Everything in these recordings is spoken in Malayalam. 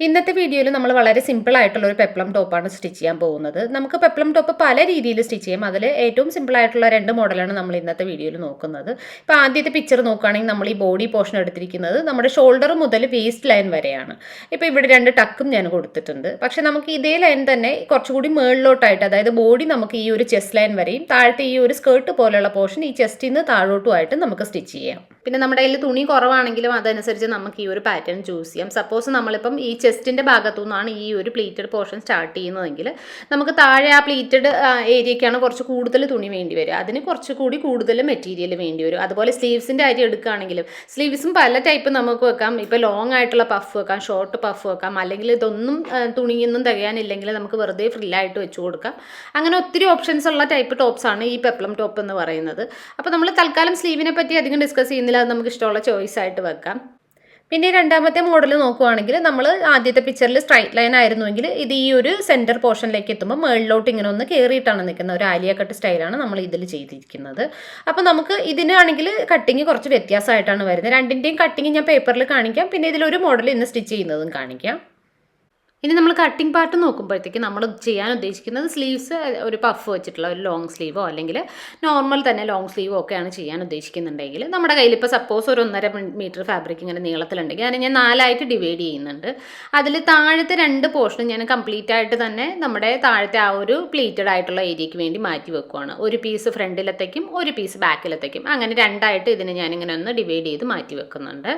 ഇന്നത്തെ വീഡിയോയിൽ നമ്മൾ വളരെ സിമ്പിൾ ആയിട്ടുള്ള ഒരു പെപ്ലം ടോപ്പാണ് സ്റ്റിച്ച് ചെയ്യാൻ പോകുന്നത്. നമുക്ക് പെപ്ലം ടോപ്പ് പല രീതിയിൽ സ്റ്റിച്ച് ചെയ്യാം. അതിൽ ഏറ്റവും സിമ്പിൾ ആയിട്ടുള്ള രണ്ട് മോഡലാണ് നമ്മൾ ഇന്നത്തെ വീഡിയോയിൽ നോക്കുന്നത്. ഇപ്പോൾ ആദ്യത്തെ പിക്ചർ നോക്കുകയാണെങ്കിൽ നമ്മൾ ഈ ബോഡി പോർഷൻ എടുത്തിരിക്കുന്നത് നമ്മുടെ ഷോൾഡർ മുതൽ വേസ്റ്റ് ലൈൻ വരെയാണ്. ഇപ്പോൾ ഇവിടെ രണ്ട് ടക്കും ഞാൻ കൊടുത്തിട്ടുണ്ട്. പക്ഷേ നമുക്ക് ഇതേ ലൈൻ തന്നെ കുറച്ചുകൂടി മുകളിലോട്ടായിട്ട്, അതായത് ബോഡി നമുക്ക് ഈ ഒരു ചെസ്റ്റ് ലൈൻ വരെയും താഴത്തെ ഈ ഒരു സ്കേർട്ട് പോലെയുള്ള പോർഷൻ ഈ ചെസ്റ്റിൽ നിന്ന് താഴോട്ടുമായിട്ട് നമുക്ക് സ്റ്റിച്ച് ചെയ്യാം. പിന്നെ നമ്മുടെ കയ്യിൽ തുണി കുറവാണെങ്കിലും അതനുസരിച്ച് നമുക്ക് ഈ ഒരു പാറ്റേൺ ചൂസ് ചെയ്യാം. സപ്പോസ് നമ്മളിപ്പം ഈ ചെസ്റ്റിൻ്റെ ഭാഗത്തു നിന്നാണ് ഈ ഒരു പ്ലീറ്റഡ് പോർഷൻ സ്റ്റാർട്ട് ചെയ്യുന്നതെങ്കിൽ നമുക്ക് താഴെ ആ പ്ലീറ്റഡ് ഏരിയയ്ക്കാണ് കുറച്ച് കൂടുതൽ തുണി വേണ്ടി വരിക. അതിന് കുറച്ചുകൂടി കൂടുതൽ മെറ്റീരിയൽ വേണ്ടി വരും. അതുപോലെ സ്ലീവ്സിൻ്റെ കാര്യം എടുക്കുകയാണെങ്കിലും സ്ലീവ്സും പല ടൈപ്പ് നമുക്ക് വെക്കാം. ഇപ്പോൾ ലോങ് ആയിട്ടുള്ള പഫ് വെക്കാം, ഷോർട്ട് പഫ് വെക്കാം, അല്ലെങ്കിൽ ഇതൊന്നും തുണിയൊന്നും തികയാനില്ലെങ്കിൽ നമുക്ക് വെറുതെ ഫ്രില്ലായിട്ട് വെച്ച് കൊടുക്കാം. അങ്ങനെ ഒത്തിരി ഓപ്ഷൻസ് ഉള്ള ടൈപ്പ് ടോപ്സാണ് ഈ പെപ്ലം ടോപ്പ് എന്ന് പറയുന്നത്. അപ്പോൾ നമ്മൾ തൽക്കാലം സ്ലീവിനെ പറ്റി അധികം ഡിസ്കസ് ചെയ്യുന്നില്ല. അത് നമുക്ക് ഇഷ്ടമുള്ള ചോയ്സ് ആയിട്ട് വെക്കാം. പിന്നെ രണ്ടാമത്തെ മോഡൽ നോക്കുവാണെങ്കിൽ നമ്മൾ ആദ്യത്തെ പിക്ചറിൽ സ്ട്രൈറ്റ് ലൈൻ ആയിരുന്നുവെങ്കിൽ ഇത് ഈ ഒരു സെൻറ്റർ പോർഷനിലേക്ക് എത്തുമ്പോൾ മുകളിലോട്ട് ഇങ്ങനെ ഒന്ന് കയറിയിട്ടാണ് നിൽക്കുന്നത്. ഒരു ആലിയ കട്ട് സ്റ്റൈലാണ് നമ്മൾ ഇതിൽ ചെയ്തിരിക്കുന്നത്. അപ്പോൾ നമുക്ക് ഇതിനാണെങ്കിൽ കട്ടിങ് കുറച്ച് വ്യത്യാസമായിട്ടാണ് വരുന്നത്. രണ്ടിൻ്റെയും കട്ടിങ് ഞാൻ പേപ്പറിൽ കാണിക്കാം. പിന്നെ ഇതിലൊരു മോഡൽ ഇന്ന് സ്റ്റിച്ച് ചെയ്യുന്നതും കാണിക്കാം. ഇനി നമ്മൾ കട്ടിംഗ് പാർട്ട് നോക്കുമ്പോഴത്തേക്ക് നമ്മൾ ചെയ്യാൻ ഉദ്ദേശിക്കുന്നത് സ്ലീവ്സ് ഒരു പഫ് വെച്ചിട്ടുള്ള ഒരു ലോങ് സ്ലീവോ അല്ലെങ്കിൽ നോർമൽ തന്നെ ലോങ് സ്ലീവോ ഒക്കെയാണ് ചെയ്യാൻ ഉദ്ദേശിക്കുന്നുണ്ടെങ്കിൽ നമ്മുടെ കയ്യിൽ ഇപ്പോൾ സപ്പോസ് ഒരു 1.5 മീറ്റർ ഫാബ്രിക് ഇങ്ങനെ നീളത്തിലുണ്ടെങ്കിൽ അതിന് ഞാൻ 4ആയിട്ട് ഡിവൈഡ് ചെയ്യുന്നുണ്ട്. അതിൽ താഴത്തെ 2 പോർഷനും ഞാൻ കംപ്ലീറ്റ് ആയിട്ട് തന്നെ നമ്മുടെ താഴത്തെ ആ ഒരു പ്ലീറ്റഡ് ആയിട്ടുള്ള ഏരിയയ്ക്ക് വേണ്ടി മാറ്റി വെക്കുവാണ്. ഒരു പീസ് ഫ്രണ്ടിലത്തേക്കും ഒരു പീസ് ബാക്കിലത്തേക്കും, അങ്ങനെ 2ആയിട്ട് ഇതിനെ ഞാനിങ്ങനെ ഒന്ന് ഡിവൈഡ് ചെയ്ത് മാറ്റി വെക്കുന്നുണ്ട്.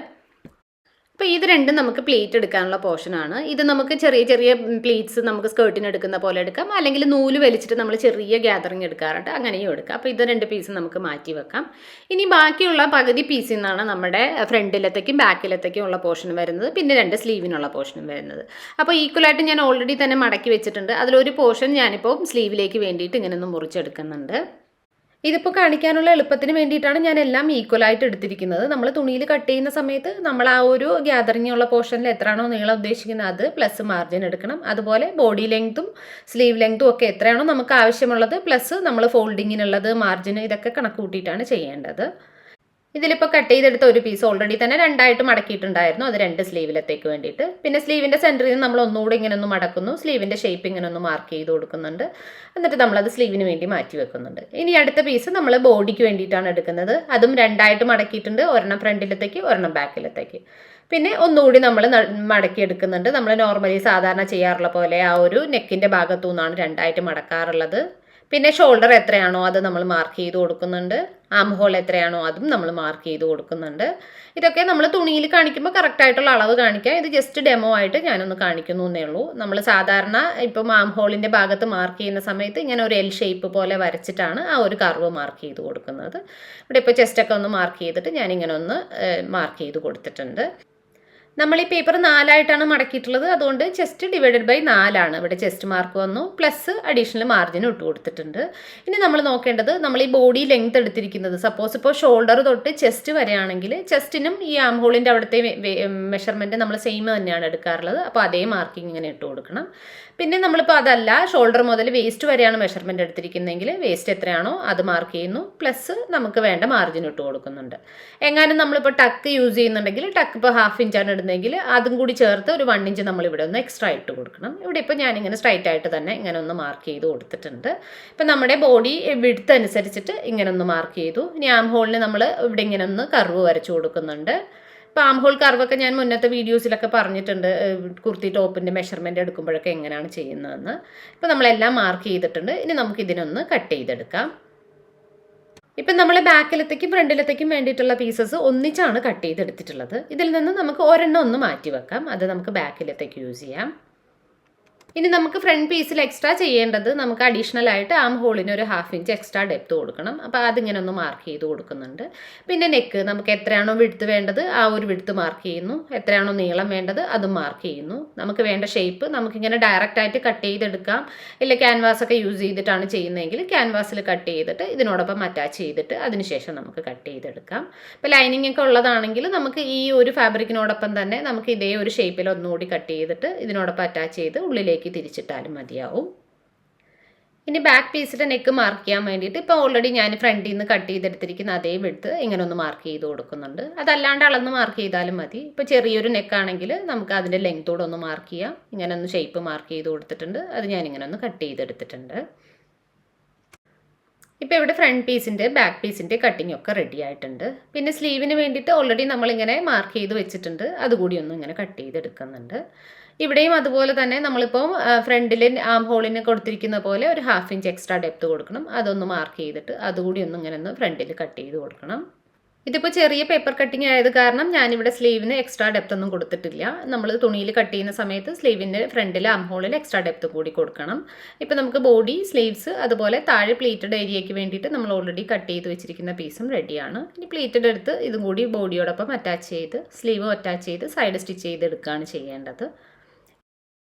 അപ്പോൾ ഇത് രണ്ടും നമുക്ക് പ്ലീറ്റ് എടുക്കാനുള്ള പോർഷനാണ്. ഇത് നമുക്ക് ചെറിയ ചെറിയ പ്ലീറ്റ്സ് നമുക്ക് സ്കേർട്ടിന് എടുക്കുന്ന പോലെ എടുക്കാം, അല്ലെങ്കിൽ നൂല് വലിച്ചിട്ട് നമ്മൾ ചെറിയ ഗ്യാതറിങ് എടുക്കാറുണ്ട്, അങ്ങനെയും എടുക്കാം. അപ്പോൾ ഇത് 2 പീസ് നമുക്ക് മാറ്റി വെക്കാം. ഇനി ബാക്കിയുള്ള പകുതി പീസിൽ നിന്നാണ് നമ്മുടെ ഫ്രണ്ടിലത്തേക്കും ബാക്കിലത്തേക്കും ഉള്ള പോർഷൻ വരുന്നത്, പിന്നെ 2 സ്ലീവിനുള്ള പോർഷനും വരുന്നത്. അപ്പോൾ ഈക്വലായിട്ട് ഞാൻ ഓൾറെഡി തന്നെ മടക്കി വെച്ചിട്ടുണ്ട്. അതിലൊരു പോർഷൻ ഞാനിപ്പോൾ സ്ലീവിലേക്ക് വേണ്ടിയിട്ട് ഇങ്ങനെ ഒന്ന് മുറിച്ചെടുക്കുന്നുണ്ട്. ഇതിപ്പോൾ കാണിക്കാനുള്ള എളുപ്പത്തിന് വേണ്ടിയിട്ടാണ് ഞാൻ എല്ലാം ഈക്വലായിട്ട് എടുത്തിരിക്കുന്നത്. നമ്മൾ തുണിയിൽ കട്ട് ചെയ്യുന്ന സമയത്ത് നമ്മൾ ആ ഒരു ഗ്യാതറിങ്ങുള്ള പോർഷനിൽ എത്രയാണോ നീളം ഉദ്ദേശിക്കുന്നത് അത് പ്ലസ് മാർജിൻ എടുക്കണം. അതുപോലെ ബോഡി ലെങ്ത്തും സ്ലീവ് ലെങ്ത്തും ഒക്കെ എത്രയാണോ നമുക്ക് ആവശ്യമുള്ളത് പ്ലസ് നമ്മൾ ഫോൾഡിങ്ങിനുള്ളത് മാർജിൻ ഇതൊക്കെ കണക്ക് കൂട്ടിയിട്ടാണ് ചെയ്യേണ്ടത്. ഇതിലിപ്പോൾ കട്ട് ചെയ്തെടുത്ത ഒരു പീസ് ഓൾറെഡി തന്നെ 2ആയിട്ട് മടക്കിയിട്ടുണ്ടായിരുന്നു. അത് 2 സ്ലീവിലത്തേക്ക് വേണ്ടിയിട്ട്. പിന്നെ സ്ലീവിൻ്റെ സെൻറ്ററിൽ നിന്ന് നമ്മൾ ഒന്നുകൂടി ഇങ്ങനെ ഒന്ന് മടക്കുന്നു. സ്ലീവിൻ്റെ ഷേപ്പ് ഇങ്ങനെ ഒന്ന് മാർക്ക് ചെയ്ത് കൊടുക്കുന്നുണ്ട്. എന്നിട്ട് നമ്മളത് സ്ലീവിന് വേണ്ടി മാറ്റി വെക്കുന്നുണ്ട്. ഇനി അടുത്ത പീസ് നമ്മൾ ബോഡിക്ക് വേണ്ടിയിട്ടാണ് എടുക്കുന്നത്. അതും 2ആയിട്ട് മടക്കിയിട്ടുണ്ട്. ഒരെണ്ണം ഫ്രണ്ടിലത്തേക്ക് ഒരെണ്ണം ബാക്കിലത്തേക്ക്. പിന്നെ ഒന്നുകൂടി നമ്മൾ മടക്കി എടുക്കുന്നുണ്ട്. നമ്മൾ നോർമലി സാധാരണ ചെയ്യാറുള്ള പോലെ ആ ഒരു നെക്കിൻ്റെ ഭാഗത്തു നിന്നാണ് 2ആയിട്ട് മടക്കാറുള്ളത്. പിന്നെ ഷോൾഡർ എത്രയാണോ അത് നമ്മൾ മാർക്ക് ചെയ്ത് കൊടുക്കുന്നുണ്ട്. ആം ഹോൾ എത്രയാണോ അതും നമ്മൾ മാർക്ക് ചെയ്ത് കൊടുക്കുന്നുണ്ട്. ഇതൊക്കെ നമ്മൾ തുണിയിൽ കാണിക്കുമ്പോൾ കറക്റ്റായിട്ടുള്ള അളവ് കാണിക്കാം. ഇത് ജസ്റ്റ് ഡെമോ ആയിട്ട് ഞാനൊന്ന് കാണിക്കുന്നു എന്നേ ഉള്ളൂ. നമ്മൾ സാധാരണ ഇപ്പം ആം ഹോളിൻ്റെ ഭാഗത്ത് മാർക്ക് ചെയ്യുന്ന സമയത്ത് ഇങ്ങനെ ഒരു എൽ ഷേപ്പ് പോലെ വരച്ചിട്ടാണ് ആ ഒരു കർവ് മാർക്ക് ചെയ്ത് കൊടുക്കുന്നത്. ഇവിടെ ഇപ്പോൾ ചെസ്റ്റൊക്കെ ഒന്ന് മാർക്ക് ചെയ്തിട്ട് ഞാനിങ്ങനെ ഒന്ന് മാർക്ക് ചെയ്ത് കൊടുത്തിട്ടുണ്ട്. നമ്മൾ ഈ പേപ്പർ 4ആയിട്ടാണ് മടക്കിയിട്ടുള്ളത്. അതുകൊണ്ട് ചെസ്റ്റ് ഡിവൈഡഡ് ബൈ 4ആണ്. ഇവിടെ ചെസ്റ്റ് മാർക്ക് വന്നു, പ്ലസ് അഡീഷണൽ മാർജിൻ ഇട്ട് കൊടുത്തിട്ടുണ്ട്. ഇനി നമ്മൾ നോക്കേണ്ടത് നമ്മൾ ഈ ബോഡി ലെങ്ത് എടുത്തിരിക്കുന്നത് സപ്പോസ് ഇപ്പോൾ ഷോൾഡർ തൊട്ട് ചെസ്റ്റ് വരെയാണെങ്കിൽ ചെസ്റ്റിനും ഈ ആം ഹോളിൻ്റെ അവിടുത്തെ മെഷർമെൻറ്റ് നമ്മൾ സെയിം തന്നെയാണ് എടുക്കാറുള്ളത്. അപ്പോൾ അതേ മാർക്കിങ് ഇങ്ങനെ ഇട്ട് കൊടുക്കണം. പിന്നെ നമ്മളിപ്പോൾ അതല്ല ഷോൾഡർ മുതൽ വേസ്റ്റ് വരെയാണ് മെഷർമെൻറ്റ് എടുത്തിരിക്കുന്നതെങ്കിൽ വേസ്റ്റ് എത്രയാണോ അത് മാർക്ക് ചെയ്യുന്നു, പ്ലസ് നമുക്ക് വേണ്ട മാർജിൻ ഇട്ട് കൊടുക്കുന്നുണ്ട്. എങ്ങാനും നമ്മളിപ്പോൾ ടക്ക് യൂസ് ചെയ്യുന്നുണ്ടെങ്കിൽ ടക്ക് ഇപ്പോൾ 1/2 ഇഞ്ചാണ് ഇടുന്നതെങ്കിൽ അതും കൂടി ചേർത്ത് ഒരു 1 ഇഞ്ച് നമ്മളിവിടെ ഒന്ന് എക്സ്ട്രാ ഇട്ട് കൊടുക്കണം. ഇവിടെ ഇപ്പോൾ ഞാനിങ്ങനെ സ്ട്രൈറ്റ് ആയിട്ട് തന്നെ ഇങ്ങനെ ഒന്ന് മാർക്ക് ചെയ്ത് കൊടുത്തിട്ടുണ്ട്. ഇപ്പം നമ്മുടെ ബോഡി വിഡ്ത്ത് അനുസരിച്ചിട്ട് ഇങ്ങനെ ഒന്ന് മാർക്ക് ചെയ്തു. ഇനി ആം ഹോളിന് നമ്മൾ ഇവിടെ ഇങ്ങനെ ഒന്ന് കർവ് വരച്ചു കൊടുക്കുന്നുണ്ട്. ഇപ്പോൾ ആം ഹോൾ കർവൊക്കെ ഞാൻ മുന്നത്തെ വീഡിയോസിലൊക്കെ പറഞ്ഞിട്ടുണ്ട്, കുർത്തി ടോപ്പിൻ്റെ മെഷർമെൻറ്റ് എടുക്കുമ്പോഴൊക്കെ എങ്ങനെയാണ് ചെയ്യുന്നതെന്ന്. ഇപ്പോൾ നമ്മളെല്ലാം മാർക്ക് ചെയ്തിട്ടുണ്ട്. ഇനി നമുക്ക് ഇതിനൊന്ന് കട്ട് ചെയ്തെടുക്കാം. ഇപ്പം നമ്മൾ ബാക്കിലത്തേക്കും ഫ്രണ്ടിലത്തേക്കും വേണ്ടിയിട്ടുള്ള പീസസ് ഒന്നിച്ചാണ് കട്ട് ചെയ്തെടുത്തിട്ടുള്ളത്. ഇതിൽ നിന്ന് നമുക്ക് ഒരെണ്ണം ഒന്ന് മാറ്റി വെക്കാം. അത് നമുക്ക് ബാക്കിലത്തേക്ക് യൂസ് ചെയ്യാം. ഇനി നമുക്ക് ഫ്രണ്ട് പീസിൽ എക്സ്ട്രാ ചെയ്യേണ്ടത് നമുക്ക് അഡീഷണൽ ആയിട്ട് ആം ഹോളിന് ഒരു 1/2 ഇഞ്ച് എക്സ്ട്രാ ഡെപ്ത് കൊടുക്കണം. അപ്പോൾ അതിങ്ങനെ ഒന്ന് മാർക്ക് ചെയ്ത് കൊടുക്കുന്നുണ്ട്. പിന്നെ നെക്ക് നമുക്ക് എത്രയാണോ വിഡ്ത്ത് വേണ്ടത് ആ ഒരു വിഡ്ത്ത് മാർക്ക് ചെയ്യുന്നു. എത്രയാണോ നീളം വേണ്ടത് അതും മാർക്ക് ചെയ്യുന്നു. നമുക്ക് വേണ്ട ഷേപ്പ് നമുക്കിങ്ങനെ ഡയറക്റ്റ് ആയിട്ട് കട്ട് ചെയ്തെടുക്കാം. ഇല്ല ക്യാൻവാസൊക്കെ യൂസ് ചെയ്തിട്ടാണ് ചെയ്യുന്നതെങ്കിൽ ക്യാൻവാസിൽ കട്ട് ചെയ്തിട്ട് ഇതിനോടൊപ്പം അറ്റാച്ച് ചെയ്തിട്ട് അതിനുശേഷം നമുക്ക് കട്ട് ചെയ്തെടുക്കാം. ഇപ്പോൾ ലൈനിങ് ഒക്കെ ഉള്ളതാണെങ്കിൽ നമുക്ക് ഈ ഒരു ഫാബ്രിക്കിനോടൊപ്പം തന്നെ നമുക്ക് ഇതേ ഒരു ഷേപ്പിൽ ഒന്നുകൂടി കട്ട് ചെയ്തിട്ട് ഇതിനോടൊപ്പം അറ്റാച്ച് ചെയ്ത് ഉള്ളിലേക്ക് തിരിച്ചിട്ടാലും മതിയാവും. ഇനി ബാക്ക് പീസിൻ്റെ നെക്ക് മാർക്ക് ചെയ്യാൻ വേണ്ടിയിട്ട് ഇപ്പോൾ ഓൾറെഡി ഞാൻ ഫ്രണ്ടിൽ നിന്ന് കട്ട് ചെയ്തെടുത്തിരിക്കുന്ന അതേ വിഡ്ത്ത് ഇങ്ങനെ ഒന്ന് മാർക്ക് ചെയ്ത് കൊടുക്കുന്നുണ്ട്. അതല്ലാണ്ട് അളന്ന് മാർക്ക് ചെയ്താലും മതി. ഇപ്പോൾ ചെറിയൊരു നെക്കാണെങ്കിൽ നമുക്ക് അതിൻ്റെ ലെങ്ത്തോടെ ഒന്ന് മാർക്ക് ചെയ്യാം. ഇങ്ങനെ ഒന്ന് ഷേപ്പ് മാർക്ക് ചെയ്ത് കൊടുത്തിട്ടുണ്ട്. അത് ഞാനിങ്ങനെ ഒന്ന് കട്ട് ചെയ്തെടുത്തിട്ടുണ്ട്. ഇപ്പോൾ ഇവിടെ ഫ്രണ്ട് പീസിൻ്റെ ബാക്ക് പീസിൻ്റെ കട്ടിംഗ് ഒക്കെ റെഡി ആയിട്ടുണ്ട്. പിന്നെ സ്ലീവിന് വേണ്ടിയിട്ട് ഓൾറെഡി നമ്മളിങ്ങനെ മാർക്ക് ചെയ്ത് വെച്ചിട്ടുണ്ട്. അതുകൂടി ഒന്ന് ഇങ്ങനെ കട്ട് ചെയ്തെടുക്കുന്നുണ്ട്. ഇവിടെയും അതുപോലെ തന്നെ നമ്മളിപ്പം ഫ്രണ്ടിൽ ആം ഹോളിന് കൊടുത്തിരിക്കുന്ന പോലെ ഒരു 1/2 ഇഞ്ച് എക്സ്ട്രാ ഡെപ്ത് കൊടുക്കണം. അതൊന്ന് മാർക്ക് ചെയ്തിട്ട് അതുകൂടി ഒന്ന് ഇങ്ങനെ ഒന്ന് ഫ്രണ്ടിൽ കട്ട് ചെയ്ത് കൊടുക്കണം. ഇതിപ്പോൾ ചെറിയ പേപ്പർ കട്ടിങ് ആയത് കാരണം ഞാനിവിടെ സ്ലീവിന് എക്സ്ട്രാ ഡെപ്ത് ഒന്നും കൊടുത്തിട്ടില്ല. നമ്മൾ തുണിയിൽ കട്ട് ചെയ്യുന്ന സമയത്ത് സ്ലീവിൻ്റെ ഫ്രണ്ടിൽ ആം ഹോളിൽ എക്സ്ട്രാ ഡെപ്ത് കൂടി കൊടുക്കണം. ഇപ്പോൾ നമുക്ക് ബോഡി, സ്ലീവ്സ് അതുപോലെ താഴെ പ്ലീറ്റഡ് ഏരിയയ്ക്ക് വേണ്ടിയിട്ട് നമ്മൾ ഓൾറെഡി കട്ട് ചെയ്ത് വെച്ചിരിക്കുന്ന പീസും റെഡിയാണ്. ഇനി പ്ലീറ്റഡ് എടുത്ത് ഇതും കൂടി ബോഡിയോടൊപ്പം അറ്റാച്ച് ചെയ്ത് സ്ലീവും അറ്റാച്ച് ചെയ്ത് സൈഡ് സ്റ്റിച്ച് ചെയ്തെടുക്കുകയാണ് ചെയ്യേണ്ടത്.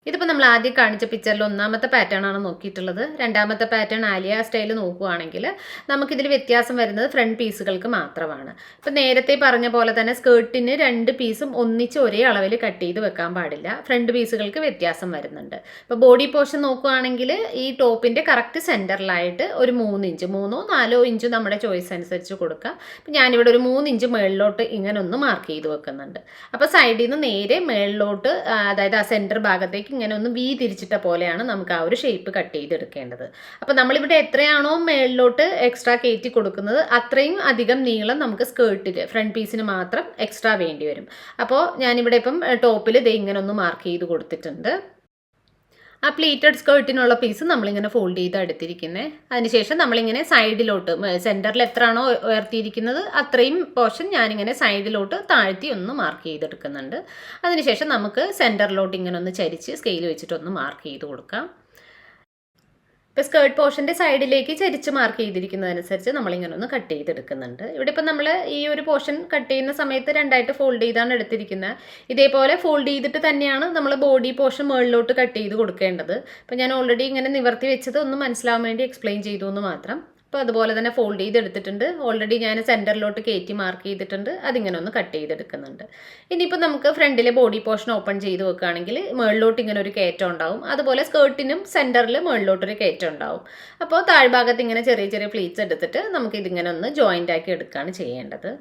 ഇതിപ്പോൾ നമ്മൾ ആദ്യം കാണിച്ച പിക്ചറിൽ ഒന്നാമത്തെ പാറ്റേൺ ആണ് നോക്കിയിട്ടുള്ളത്. രണ്ടാമത്തെ പാറ്റേൺ ആലിയ സ്റ്റൈൽ നോക്കുകയാണെങ്കിൽ നമുക്കിതിൽ വ്യത്യാസം വരുന്നത് ഫ്രണ്ട് പീസുകൾക്ക് മാത്രമാണ്. ഇപ്പോൾ നേരത്തെ പറഞ്ഞ പോലെ തന്നെ സ്കേർട്ടിന് 2 പീസും ഒന്നിച്ച് ഒരേ അളവിൽ കട്ട് ചെയ്ത് വെക്കാൻ പാടില്ല. ഫ്രണ്ട് പീസുകൾക്ക് വ്യത്യാസം വരുന്നുണ്ട്. ഇപ്പോൾ ബോഡി പോർഷൻ നോക്കുകയാണെങ്കിൽ ഈ ടോപ്പിൻ്റെ കറക്റ്റ് സെൻറ്ററിലായിട്ട് ഒരു 3 ഇഞ്ച് 3ഓ 4ഓ ഇഞ്ച് നമ്മുടെ ചോയ്സ് അനുസരിച്ച് കൊടുക്കാം. അപ്പോൾ ഞാനിവിടെ ഒരു 3 ഇഞ്ച് മേളിലോട്ട് ഇങ്ങനെ ഒന്ന് മാർക്ക് ചെയ്ത് വെക്കുന്നുണ്ട്. അപ്പോൾ സൈഡിൽ നിന്ന് നേരെ മേളിലോട്ട്, അതായത് ആ സെൻറ്റർ ഭാഗത്തേക്ക് ഇങ്ങനെ ഒന്ന് വി തിരിച്ചിട്ട പോലെയാണ് നമുക്ക് ആ ഒരു ഷേപ്പ് കട്ട് ചെയ്തെടുക്കേണ്ടത്. അപ്പോൾ നമ്മളിവിടെ എത്രയാണോ മേളിലോട്ട് എക്സ്ട്രാ കയറ്റി കൊടുക്കുന്നത് അത്രയും അധികം നീളം നമുക്ക് സ്കേർട്ടിൽ ഫ്രണ്ട് പീസിന് മാത്രം എക്സ്ട്രാ വേണ്ടി വരും. അപ്പോൾ ഞാനിവിടെ ഇപ്പം ടോപ്പിൽ ദേ ഇങ്ങനെ ഒന്ന് മാർക്ക് ചെയ്ത് കൊടുത്തിട്ടുണ്ട്. ആ പ്ലീറ്റഡ് സ്കേർട്ടിനുള്ള പീസ് നമ്മളിങ്ങനെ ഫോൾഡ് ചെയ്ത് എടുത്തിരിക്കുന്നത്. അതിനുശേഷം നമ്മളിങ്ങനെ സൈഡിലോട്ട് സെൻറ്ററിൽ എത്രയാണോ ഉയർത്തിയിരിക്കുന്നത് അത്രയും പോർഷൻ ഞാനിങ്ങനെ സൈഡിലോട്ട് താഴ്ത്തി ഒന്ന് മാർക്ക് ചെയ്തെടുക്കുന്നുണ്ട്. അതിനുശേഷം നമുക്ക് സെൻറ്ററിലോട്ട് ഇങ്ങനെ ഒന്ന് ചരിച്ച് സ്കെയിൽ വെച്ചിട്ടൊന്ന് മാർക്ക് ചെയ്ത് കൊടുക്കാം. ഇപ്പോൾ സ്കേർട്ട് പോർഷൻ്റെ സൈഡിലേക്ക് ചരിച്ച് മാർക്ക് ചെയ്തിരിക്കുന്നതനുസരിച്ച് നമ്മളിങ്ങനെ ഒന്ന് കട്ട് ചെയ്തെടുക്കുന്നുണ്ട്. ഇവിടെ ഇപ്പം നമ്മൾ ഈ ഒരു പോർഷൻ കട്ട് ചെയ്യുന്ന സമയത്ത് 2ആയിട്ട് ഫോൾഡ് ചെയ്താണ് എടുത്തിരിക്കുന്നത്. ഇതേപോലെ ഫോൾഡ് ചെയ്തിട്ട് തന്നെയാണ് നമ്മൾ ബോഡി പോർഷൻ മുകളിലോട്ട് കട്ട് ചെയ്ത് കൊടുക്കേണ്ടത്. അപ്പോൾ ഞാൻ ഓൾറെഡി ഇങ്ങനെ നിവർത്തി വെച്ചത് ഒന്ന് മനസ്സിലാവാൻ വേണ്ടി എക്സ്പ്ലെയിൻ ചെയ്തു എന്ന് മാത്രം. അപ്പോൾ അതുപോലെ തന്നെ ഫോൾഡ് ചെയ്തെടുത്തിട്ടുണ്ട്. ഓൾറെഡി ഞാൻ സെൻറ്ററിലോട്ട് കയറ്റി മാർക്ക് ചെയ്തിട്ടുണ്ട്. അതിങ്ങനെ ഒന്ന് കട്ട് ചെയ്തെടുക്കുന്നുണ്ട്. ഇനിയിപ്പോൾ നമുക്ക് ഫ്രണ്ടിലെ ബോഡി പോർഷൻ ഓപ്പൺ ചെയ്ത് വെക്കുകയാണെങ്കിൽ മുകളിലോട്ട് ഇങ്ങനെ ഒരു കയറ്റം ഉണ്ടാവും. അതുപോലെ സ്കേർട്ടിനും സെൻറ്ററിൽ മുകളിലോട്ടൊരു കയറ്റം ഉണ്ടാവും. അപ്പോൾ താഴ്ഭാഗത്ത് ഇങ്ങനെ ചെറിയ ചെറിയ പ്ലീറ്റ്സ് എടുത്തിട്ട് നമുക്കിതിങ്ങനെ ഒന്ന് ജോയിൻ്റ് ആക്കി എടുക്കുകയാണ് ചെയ്യേണ്ടത്.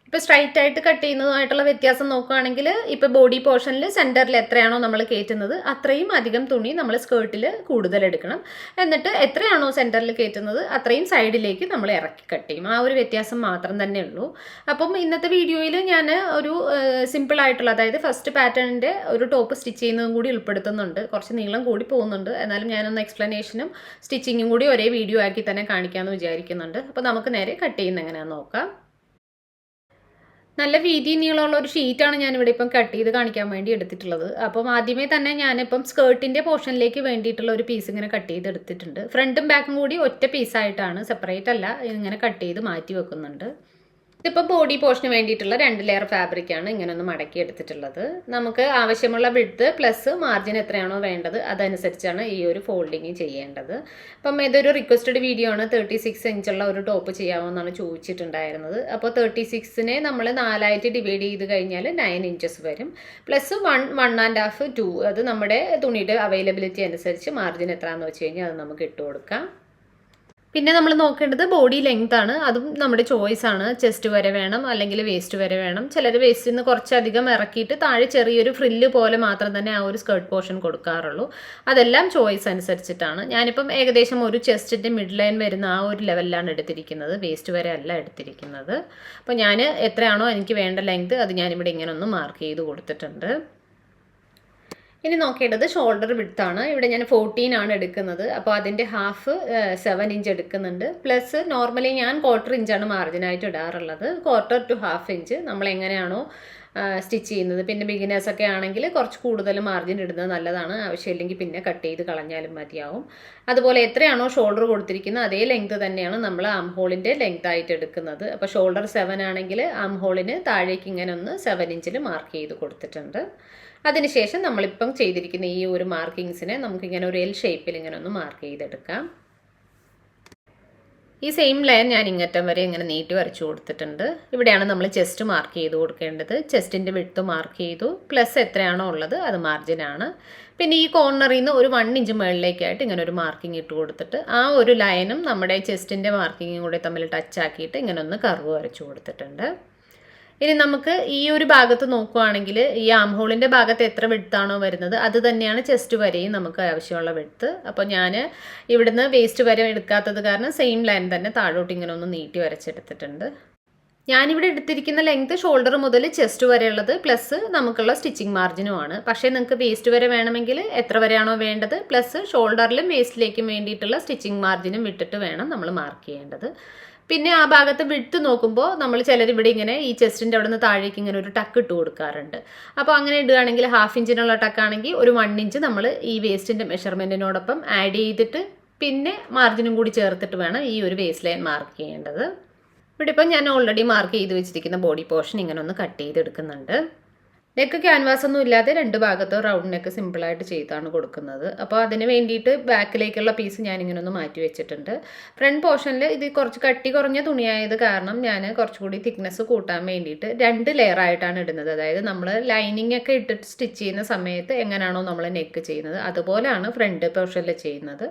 ഇപ്പോൾ സ്ട്രൈറ്റ് ആയിട്ട് കട്ട് ചെയ്യുന്നതുമായിട്ടുള്ള വ്യത്യാസം നോക്കുകയാണെങ്കിൽ ഇപ്പോൾ ബോഡി പോർഷനിൽ സെൻറ്ററിൽ എത്രയാണോ നമ്മൾ കയറ്റുന്നത് അത്രയും അധികം തുണി നമ്മൾ സ്കേർട്ടിൽ കൂടുതൽ എടുക്കണം. എന്നിട്ട് എത്രയാണോ സെൻറ്ററിൽ കയറ്റുന്നത് അത്രയും സൈഡിലേക്ക് നമ്മൾ ഇറക്കി കട്ട് ചെയ്യും. ആ ഒരു വ്യത്യാസം മാത്രം തന്നെ ഉള്ളൂ. അപ്പം ഇന്നത്തെ വീഡിയോയിൽ ഞാൻ ഒരു സിമ്പിളായിട്ടുള്ള, അതായത് ഫസ്റ്റ് പാറ്റേണിൻ്റെ ഒരു ടോപ്പ് സ്റ്റിച്ച് ചെയ്യുന്നതും കൂടി ഉൾപ്പെടുത്തുന്നുണ്ട്. കുറച്ച് നീളം കൂടി പോകുന്നുണ്ട്. എന്നാലും ഞാനൊന്ന് എക്സ്പ്ലനേഷനും സ്റ്റിച്ചിങ്ങും കൂടി ഒരേ വീഡിയോ ആക്കി തന്നെ കാണിക്കാമെന്ന് വിചാരിക്കുന്നുണ്ട്. അപ്പോൾ നമുക്ക് നേരെ കട്ട് ചെയ്യുന്ന എങ്ങനെയാണെന്ന് നോക്കാം. നല്ല വീതി നീളമുള്ള ഒരു ഷീറ്റാണ് ഞാനിവിടെ ഇപ്പം കട്ട് ചെയ്ത് കാണിക്കാൻ വേണ്ടി എടുത്തിട്ടുള്ളത്. അപ്പം ആദ്യമേ തന്നെ ഞാനിപ്പം സ്കേർട്ടിൻ്റെ പോർഷനിലേക്ക് വേണ്ടിയിട്ടുള്ള ഒരു പീസ് ഇങ്ങനെ കട്ട് ചെയ്ത് എടുത്തിട്ടുണ്ട്. ഫ്രണ്ടും ബാക്കും കൂടി ഒറ്റ പീസായിട്ടാണ്, സെപ്പറേറ്റ് അല്ല, ഇങ്ങനെ കട്ട് ചെയ്ത് മാറ്റി വെക്കുന്നുണ്ട്. ഇതിപ്പോൾ ബോഡി പോർഷന് വേണ്ടിയിട്ടുള്ള 2 ലെയർ ഫാബ്രിക്കാണ് ഇങ്ങനെ ഒന്ന് മടക്കി എടുത്തിട്ടുള്ളത്. നമുക്ക് ആവശ്യമുള്ള വിഡ്ത്ത് പ്ലസ് മാർജിൻ എത്രയാണോ വേണ്ടത് അതനുസരിച്ചാണ് ഈ ഒരു ഫോൾഡിങ് ചെയ്യേണ്ടത്. അപ്പം ഇതൊരു റിക്വസ്റ്റഡ് വീഡിയോ ആണ്. 36 ഇഞ്ചുള്ള ഒരു ടോപ്പ് ചെയ്യാമെന്നാണ് ചോദിച്ചിട്ടുണ്ടായിരുന്നത്. അപ്പോൾ 36നെ നമ്മൾ 4ആയിട്ട് ഡിവൈഡ് ചെയ്ത് കഴിഞ്ഞാൽ 9 ഇഞ്ചസ് വരും. പ്ലസ് 1, 1.5, 2 അത് നമ്മുടെ തുണിയുടെ അവൈലബിലിറ്റി അനുസരിച്ച് മാർജിൻ എത്രയാണെന്ന് വെച്ച് കഴിഞ്ഞാൽ അത് നമുക്ക് ഇട്ട് കൊടുക്കാം. പിന്നെ നമ്മൾ നോക്കേണ്ടത് ബോഡി ലെങ്ത് ആണ്. അതും നമ്മുടെ ചോയ്സ് ആണ്. ചെസ്റ്റ് വരെ വേണം അല്ലെങ്കിൽ വേസ്റ്റ് വരെ വേണം. ചിലർ വേസ്റ്റിൽ നിന്ന് കുറച്ചധികം ഇറക്കിയിട്ട് താഴെ ചെറിയൊരു ഫ്രില്ല് പോലെ മാത്രം തന്നെ ആ ഒരു സ്കേർട്ട് പോർഷൻ കൊടുക്കാറുള്ളൂ. അതെല്ലാം ചോയ്സ് അനുസരിച്ചിട്ടാണ്. ഞാനിപ്പം ഏകദേശം ഒരു ചെസ്റ്റിൻ്റെ മിഡ് ലൈൻ വരുന്ന ആ ഒരു ലെവലിലാണ് എടുത്തിരിക്കുന്നത്. വേസ്റ്റ് വരെ അല്ല എടുത്തിരിക്കുന്നത്. അപ്പോൾ ഞാൻ എത്രയാണോ എനിക്ക് വേണ്ട ലെങ്ത് അത് ഞാനിവിടെ ഇങ്ങനെ ഒന്ന് മാർക്ക് ചെയ്ത് കൊടുത്തിട്ടുണ്ട്. ഇനി നോക്കേണ്ടത് ഷോൾഡർ വിഡ്ത്താണ്. ഇവിടെ ഞാൻ 14 ആണ് എടുക്കുന്നത്. അപ്പോൾ അതിൻ്റെ ഹാഫ് 7 ഇഞ്ച് എടുക്കുന്നുണ്ട്. പ്ലസ് നോർമലി ഞാൻ 1/4 ഇഞ്ചാണ് മാർജിനായിട്ട് ഇടാറുള്ളത്. 1/4 to 1/2 ഇഞ്ച് നമ്മൾ എങ്ങനെയാണോ സ്റ്റിച്ച് ചെയ്യുന്നത്. പിന്നെ ബിഗിനേഴ്സൊക്കെ ആണെങ്കിൽ കുറച്ച് കൂടുതൽ മാർജിൻ ഇടുന്നത് നല്ലതാണ്. ആവശ്യമില്ലെങ്കിൽ പിന്നെ കട്ട് ചെയ്ത് കളഞ്ഞാലും മതിയാവും. അതുപോലെ എത്രയാണോ ഷോൾഡർ കൊടുത്തിരിക്കുന്നത് അതേ ലെങ്ത് തന്നെയാണ് നമ്മൾ ആം ഹോളിൻ്റെ ലെങ്ത് ആയിട്ട് എടുക്കുന്നത്. അപ്പോൾ ഷോൾഡർ 7 ആണെങ്കിൽ ആം ഹോളിന് താഴേക്ക് ഇങ്ങനെ ഒന്ന് 7 ഇഞ്ചിൽ മാർക്ക് ചെയ്ത് കൊടുത്തിട്ടുണ്ട്. അതിനുശേഷം നമ്മളിപ്പം ചെയ്തിരിക്കുന്ന ഈ ഒരു മാർക്കിങ്സിനെ നമുക്കിങ്ങനെ ഒരു എൽ ഷേപ്പിൽ ഇങ്ങനെ ഒന്ന് മാർക്ക് ചെയ്തെടുക്കാം. ഈ സെയിം ലൈൻ ഞാൻ ഇങ്ങറ്റം വരെ ഇങ്ങനെ നീട്ടി വരച്ചു കൊടുത്തിട്ടുണ്ട്. ഇവിടെയാണ് നമ്മൾ ചെസ്റ്റ് മാർക്ക് ചെയ്ത് കൊടുക്കേണ്ടത്. ചെസ്റ്റിൻ്റെ വിഡ്ത്ത് മാർക്ക് ചെയ്തു, പ്ലസ് എത്രയാണോ ഉള്ളത് അത് മാർജിനാണ്. പിന്നെ ഈ കോർണറിൽ നിന്ന് ഒരു 1 ഇഞ്ച് മുകളിലേക്കായിട്ട് ഇങ്ങനെ ഒരു മാർക്കിംഗ് ഇട്ട് കൊടുത്തിട്ട് ആ ഒരു ലൈനും നമ്മുടെ ചെസ്റ്റിൻ്റെ മാർക്കിങ്ങും കൂടെ തമ്മിൽ ടച്ച് ആക്കിയിട്ട് ഇങ്ങനെ ഒന്ന് കർവ് വരച്ചു കൊടുത്തിട്ടുണ്ട്. ഇനി നമുക്ക് ഈ ഒരു ഭാഗത്ത് നോക്കുകയാണെങ്കിൽ ഈ ആം ഹോളിൻ്റെ ഭാഗത്ത് എത്ര വിഡ്ത്താണോ വരുന്നത് അത് തന്നെയാണ് ചെസ്റ്റ് വരെയും നമുക്ക് ആവശ്യമുള്ള വിഡ്ത്ത്. അപ്പോൾ ഞാൻ ഇവിടുന്ന് വേസ്റ്റ് വരെ എടുക്കാത്തത് കാരണം സെയിം ലൈൻ തന്നെ താഴോട്ട് ഇങ്ങനെ ഒന്ന് നീട്ടി വരച്ചെടുത്തിട്ടുണ്ട്. ഞാനിവിടെ എടുത്തിരിക്കുന്ന ലെങ്ത് ഷോൾഡർ മുതൽ ചെസ്റ്റ് വരെയുള്ളത് പ്ലസ് നമുക്കുള്ള സ്റ്റിച്ചിങ് മാർജിനുമാണ്. പക്ഷേ നിങ്ങൾക്ക് വേസ്റ്റ് വരെ വേണമെങ്കിൽ എത്ര വരെയാണോ വേണ്ടത് പ്ലസ് ഷോൾഡറിലും വേസ്റ്റിലേക്കും വേണ്ടിയിട്ടുള്ള സ്റ്റിച്ചിങ് മാർജിനും വിട്ടിട്ട് വേണം നമ്മൾ മാർക്ക് ചെയ്യേണ്ടത്. പിന്നെ ആ ഭാഗത്ത് വിട്ട് നോക്കുമ്പോൾ നമ്മൾ ചിലർ ഇവിടെ ഇങ്ങനെ ഈ ചെസ്റ്റിൻ്റെ അവിടെ നിന്ന് താഴേക്ക് ഇങ്ങനെ ഒരു ടക്ക് ഇട്ട് കൊടുക്കാറുണ്ട്. അപ്പോൾ അങ്ങനെ ഇടുകയാണെങ്കിൽ 1/2 ഇഞ്ചിനുള്ള ടക്കാണെങ്കിൽ ഒരു 1 ഇഞ്ച് നമ്മൾ ഈ വേസ്റ്റിൻ്റെ മെഷർമെൻറ്റിനോടൊപ്പം ആഡ് ചെയ്തിട്ട് പിന്നെ മാർജിനും കൂടി ചേർത്തിട്ട് വേണം ഈ ഒരു വേസ്റ്റ് ലൈൻ മാർക്ക് ചെയ്യേണ്ടത്. ഇവിടെ ഇപ്പം ഞാൻ ഓൾറെഡി മാർക്ക് ചെയ്ത് വെച്ചിരിക്കുന്ന ബോഡി പോർഷൻ ഇങ്ങനെ ഒന്ന് കട്ട് ചെയ്തെടുക്കുന്നുണ്ട്. നെക്ക് ക്യാൻവാസ് ഒന്നും ഇല്ലാതെ 2 ഭാഗത്തോ റൗണ്ട് നെക്ക് സിമ്പിളായിട്ട് ചെയ്താണ് കൊടുക്കുന്നത്. അപ്പോൾ അതിന് വേണ്ടിയിട്ട് ബാക്കിലേക്കുള്ള പീസ് ഞാനിങ്ങനെ ഒന്ന് മാറ്റി വെച്ചിട്ടുണ്ട്. ഫ്രണ്ട് പോർഷനിൽ ഇത് കുറച്ച് കട്ടി കുറഞ്ഞ തുണിയായത് കാരണം ഞാൻ കുറച്ചുകൂടി തിക്നെസ് കൂട്ടാൻ വേണ്ടിയിട്ട് 2 ലെയർ ആയിട്ടാണ് ഇടുന്നത്. അതായത് നമ്മൾ ലൈനിങ് ഒക്കെ ഇട്ടിട്ട് സ്റ്റിച്ച് ചെയ്യുന്ന സമയത്ത് എങ്ങനെയാണോ നമ്മൾ നെക്ക് ചെയ്യുന്നത് അതുപോലെയാണ് ഫ്രണ്ട് പോർഷനിൽ ചെയ്യുന്നത്.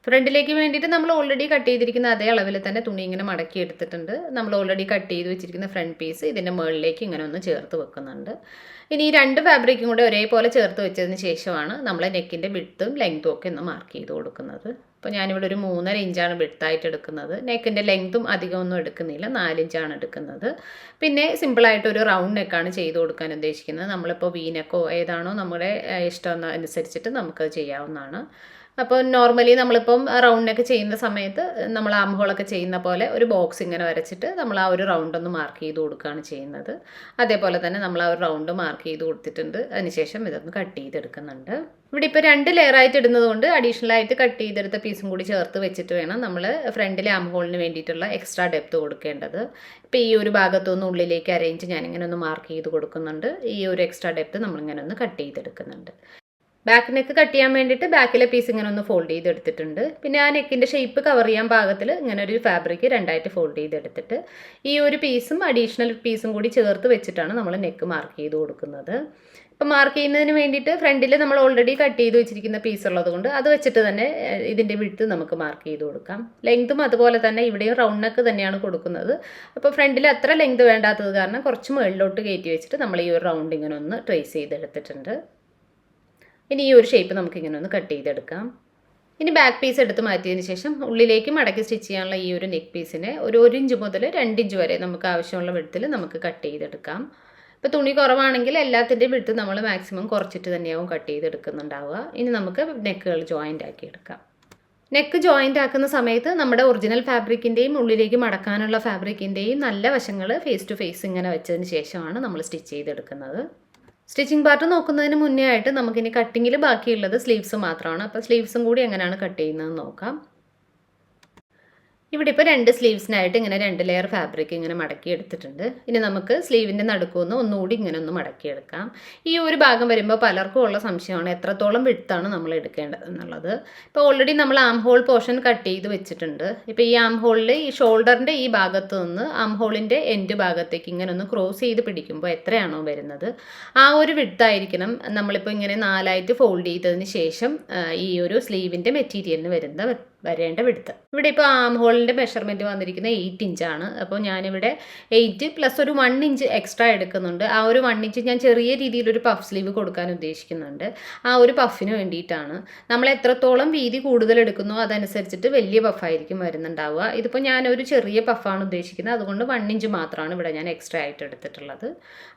ഫ്രണ്ടിലേക്ക് വേണ്ടിയിട്ട് നമ്മൾ ഓൾറെഡി കട്ട് ചെയ്തിരിക്കുന്ന അതേ അളവിൽ തന്നെ തുണി ഇങ്ങനെ മടക്കി എടുത്തിട്ടുണ്ട്. നമ്മൾ ഓൾറെഡി കട്ട് ചെയ്ത് വെച്ചിരിക്കുന്ന ഫ്രണ്ട് പീസ് ഇതിൻ്റെ മുകളിലേക്ക് ഇങ്ങനെ ഒന്ന് ചേർത്ത് വെക്കുന്നുണ്ട്. ഇനി ഈ 2 ഫാബ്രിക്കും കൂടെ ഒരേപോലെ ചേർത്ത് വെച്ചതിന് ശേഷമാണ് നമ്മൾ നെക്കിൻ്റെ വിഡ്ത്തും ലെങ്ത്തും ഒക്കെ ഒന്ന് മാർക്ക് ചെയ്ത് കൊടുക്കുന്നത്. അപ്പോൾ ഞാനിവിടെ ഒരു 3.5 ഇഞ്ചാണ് വിഡ്ത്തായിട്ട് എടുക്കുന്നത്. നെക്കിൻ്റെ ലെങ്ത്തും അധികമൊന്നും എടുക്കുന്നില്ല, 4 ഇഞ്ചാണ് എടുക്കുന്നത്. പിന്നെ സിമ്പിളായിട്ട് ഒരു റൗണ്ട് നെക്കാണ് ചെയ്ത് കൊടുക്കാൻ ഉദ്ദേശിക്കുന്നത്. നമ്മളിപ്പോൾ വി നെക്കോ ഏതാണോ നമ്മുടെ ഇഷ്ടം അനുസരിച്ചിട്ട് നമുക്കത് ചെയ്യാവുന്നതാണ്. അപ്പോൾ നോർമലി നമ്മളിപ്പം റൗണ്ട് നെക്ക് ചെയ്യുന്ന സമയത്ത് നമ്മൾ ആം ഹോളൊക്കെ ചെയ്യുന്ന പോലെ ഒരു ബോക്സ് ഇങ്ങനെ വരച്ചിട്ട് നമ്മൾ ആ ഒരു റൗണ്ട് ഒന്ന് മാർക്ക് ചെയ്ത് കൊടുക്കുകയാണ് ചെയ്യുന്നത്. അതേപോലെ തന്നെ നമ്മൾ ആ ഒരു റൗണ്ട് മാർക്ക് ചെയ്ത് കൊടുത്തിട്ടുണ്ട്. അതിനുശേഷം ഇതൊന്ന് കട്ട് ചെയ്തെടുക്കുന്നുണ്ട്. ഇവിടെ ഇപ്പോൾ 2 ലെയർ ആയിട്ട് ഇടുന്നത് കൊണ്ട് അഡീഷണൽ ആയിട്ട് കട്ട് ചെയ്തെടുത്ത പീസും കൂടി ചേർത്ത് വെച്ചിട്ട് വേണം നമ്മൾ ഫ്രണ്ടിലെ ആം ഹോളിന് വേണ്ടിയിട്ടുള്ള എക്സ്ട്രാ ഡെപ്ത് കൊടുക്കേണ്ടത്. ഇപ്പോൾ ഈ ഒരു ഭാഗത്തുനിന്ന് ഉള്ളിലേക്ക് അരയിഞ്ച് ഞാനിങ്ങനെ ഒന്ന് മാർക്ക് ചെയ്ത് കൊടുക്കുന്നുണ്ട്. ഈ ഒരു എക്സ്ട്രാ ഡെപ്ത് നമ്മളിങ്ങനെ ഒന്ന് കട്ട് ചെയ്തെടുക്കുന്നുണ്ട്. ബാക്ക് നെക്ക് കട്ട് ചെയ്യാൻ വേണ്ടിയിട്ട് ബാക്കിലെ പീസ് ഇങ്ങനെ ഒന്ന് ഫോൾഡ് ചെയ്തെടുത്തിട്ടുണ്ട്. പിന്നെ ആ നെക്കിൻ്റെ ഷേപ്പ് കവർ ചെയ്യാൻ പാകത്തിൽ ഇങ്ങനെ ഒരു ഫാബ്രിക് 2ആയിട്ട് ഫോൾഡ് ചെയ്തെടുത്തിട്ട് ഈ ഒരു പീസും അഡീഷണൽ പീസും കൂടി ചേർത്ത് വെച്ചിട്ടാണ് നമ്മൾ നെക്ക് മാർക്ക് ചെയ്ത് കൊടുക്കുന്നത്. ഇപ്പോൾ മാർക്ക് ചെയ്യുന്നതിന് വേണ്ടിയിട്ട് ഫ്രണ്ടിൽ നമ്മൾ ഓൾറെഡി കട്ട് ചെയ്ത് വെച്ചിരിക്കുന്ന പീസ് ഉള്ളത് കൊണ്ട് അത് വെച്ചിട്ട് തന്നെ ഇതിൻ്റെ വിഡ്ത്ത് നമുക്ക് മാർക്ക് ചെയ്ത് കൊടുക്കാം. ലെങ്ത്തും അതുപോലെ തന്നെ ഇവിടെയും റൗണ്ട് നെക്ക് തന്നെയാണ് കൊടുക്കുന്നത്. അപ്പോൾ ഫ്രണ്ടിൽ അത്ര ലെങ്ത് വേണ്ടാത്തത് കാരണം കുറച്ച് മുകളിലോട്ട് കയറ്റി വെച്ചിട്ട് നമ്മൾ ഈ ഒരു റൗണ്ട് ഇങ്ങനെ ഒന്ന് ട്രേസ് ചെയ്തെടുത്തിട്ടുണ്ട്. ഇനി ഈ ഒരു ഷേപ്പ് നമുക്കിങ്ങനെ ഒന്ന് കട്ട് ചെയ്തെടുക്കാം. ഇനി ബാക്ക് പീസ് എടുത്ത് മാറ്റിയതിന് ശേഷം ഉള്ളിലേക്ക് മടക്കി സ്റ്റിച്ച് ചെയ്യാനുള്ള ഈ ഒരു നെക്ക് പീസിനെ ഒരു 1 ഇഞ്ച് മുതൽ 2 ഇഞ്ച് വരെ നമുക്ക് ആവശ്യമുള്ള വിഡ്ത്തിൽ നമുക്ക് കട്ട് ചെയ്തെടുക്കാം. ഇപ്പോൾ തുണി കുറവാണെങ്കിൽ എല്ലാത്തിൻ്റെയും വിഡ്ത്ത് നമ്മൾ മാക്സിമം കുറച്ചിട്ട് തന്നെയാവും കട്ട് ചെയ്തെടുക്കുന്നുണ്ടാവുക. ഇനി നമുക്ക് നെക്കുകൾ ജോയിൻ്റ് ആക്കി എടുക്കാം. നെക്ക് ജോയിൻ്റ് ആക്കുന്ന സമയത്ത് നമ്മുടെ ഒറിജിനൽ ഫാബ്രിക്കിൻ്റെയും ഉള്ളിലേക്ക് മടക്കാനുള്ള ഫാബ്രിക്കിൻ്റെയും നല്ല വശങ്ങൾ ഫേസ് ടു ഫേസ് ഇങ്ങനെ വെച്ചതിന് ശേഷമാണ് നമ്മൾ സ്റ്റിച്ച് ചെയ്തെടുക്കുന്നത്. സ്റ്റിച്ചിങ് പാർട്ട് നോക്കുന്നതിന് മുന്നേ ആയിട്ട് നമുക്കിനി കട്ടിങ്ങിൽ ബാക്കിയുള്ളത് സ്ലീവ്സ് മാത്രമാണ്. അപ്പോൾ സ്ലീവ്സും കൂടി എങ്ങനെയാണ് കട്ട് ചെയ്യുന്നതെന്ന് നോക്കാം. ഇവിടെ ഇപ്പോൾ 2 സ്ലീവ്സിനായിട്ട് ഇങ്ങനെ 2 ലെയർ ഫാബ്രിക് ഇങ്ങനെ മടക്കി എടുത്തിട്ടുണ്ട്. ഇനി നമുക്ക് സ്ലീവിൻ്റെ നടുക്കുനിന്ന് ഒന്നുകൂടി ഇങ്ങനെ ഒന്ന് മടക്കിയെടുക്കാം. ഈ ഒരു ഭാഗം വരുമ്പോൾ പലർക്കും ഉള്ള സംശയമാണ് എത്രത്തോളം വിഡ്ത്താണ് നമ്മൾ എടുക്കേണ്ടത് എന്നുള്ളത്. ഇപ്പോൾ ഓൾറെഡി നമ്മൾ ആം ഹോൾ പോർഷൻ കട്ട് ചെയ്ത് വെച്ചിട്ടുണ്ട്. ഇപ്പോൾ ഈ ആം ഹോളിൽ ഈ ഷോൾഡറിൻ്റെ ഈ ഭാഗത്ത് നിന്ന് ആം ഹോളിൻ്റെ എൻഡ് ഭാഗത്തേക്ക് ഇങ്ങനെ ഒന്ന് ക്രോസ് ചെയ്ത് പിടിക്കുമ്പോൾ എത്രയാണോ വരുന്നത് ആ ഒരു വിഡ്ത്തായിരിക്കണം നമ്മളിപ്പോൾ ഇങ്ങനെ 4ആയിട്ട് ഫോൾഡ് ചെയ്തതിന് ശേഷം ഈ ഒരു സ്ലീവിൻ്റെ മെറ്റീരിയലിന് വരേണ്ട വിഡ്ത്ത്. ഇവിടെ ഇപ്പോൾ ആം ഹോളിൻ്റെ മെഷർമെൻറ്റ് വന്നിരിക്കുന്നത് 8 ഇഞ്ചാണ്. അപ്പോൾ ഞാനിവിടെ 8 പ്ലസ് ഒരു 1 ഇഞ്ച് എക്സ്ട്രാ എടുക്കുന്നുണ്ട്. ആ ഒരു 1 ഇഞ്ച് ഞാൻ ചെറിയ രീതിയിലൊരു പഫ് സ്ലീവ് കൊടുക്കാൻ ഉദ്ദേശിക്കുന്നുണ്ട്. ആ ഒരു പഫിന് വേണ്ടിയിട്ടാണ്. നമ്മൾ എത്രത്തോളം വീതി കൂടുതൽ എടുക്കുന്നോ അതനുസരിച്ചിട്ട് വലിയ പഫായിരിക്കും വരുന്നുണ്ടാവുക. ഇതിപ്പോൾ ഞാനൊരു ചെറിയ പഫാണ് ഉദ്ദേശിക്കുന്നത്. അതുകൊണ്ട് 1 ഇഞ്ച് മാത്രമാണ് ഇവിടെ ഞാൻ എക്സ്ട്രാ ആയിട്ട് എടുത്തിട്ടുള്ളത്.